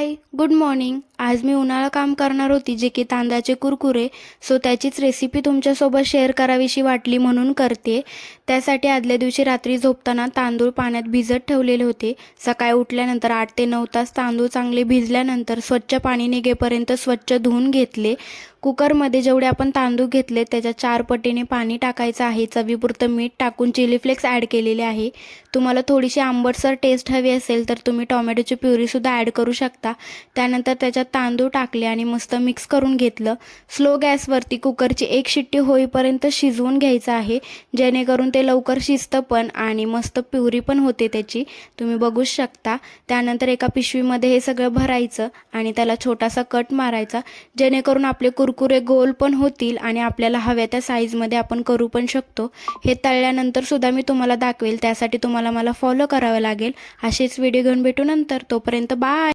हाय, good morning. आज मी उन्हाळा काम करणार होती जे की तांदळाचे कुरकुरे. सो त्याचीच रेसिपी तुमच्यासोबत शेअर करावीशी वाटली म्हणून करते. त्यासाठी आदल्या दिवशी रात्री झोपताना तांदूळ पाण्यात भिजत ठेवलेले होते. सकाळी उठल्यानंतर 8 ते 9 तास तांदूळ चांगले भिजल्यानंतर स्वच्छ पाणी निघेपर्यंत स्वच्छ धुवून घेतले. कुकरमध्ये जेवढे आपण तांदूळ घेतले त्याच्या 4 पटीने पाणी टाकायचं आहे. चवीपुरतं मीठ टाकून चिली फ्लेक्स ॲड केलेले आहे. तुम्हाला थोडीशी आंबटसर टेस्ट हवी असेल तर तुम्ही टोमॅटोची प्युरीसुद्धा ॲड करू शकता. त्यानंतर त्याच्यात तांदूळ टाकले आणि मस्त मिक्स करून घेतलं. स्लो गॅसवरती कुकरची 1 शिट्टी होईपर्यंत शिजवून घ्यायचं आहे, जेणेकरून ते लवकर शिजतं पण आणि मस्त प्युरी पण होते त्याची. तुम्ही बघू शकता. त्यानंतर एका पिशवीमध्ये हे सगळं भरायचं आणि त्याला छोटासा कट मारायचा, जेणेकरून आपले कुरकुरे गोल पण होतील आणि आपल्याला हव्या त्या साईजमध्ये आपण करू पण शकतो. हे तळल्यानंतर सुद्धा मी तुम्हाला दाखवेल, त्यासाठी तुम्हाला मला फॉलो करावं लागेल. असेच व्हिडिओ घेऊन भेटू नंतर. तोपर्यंत बाय.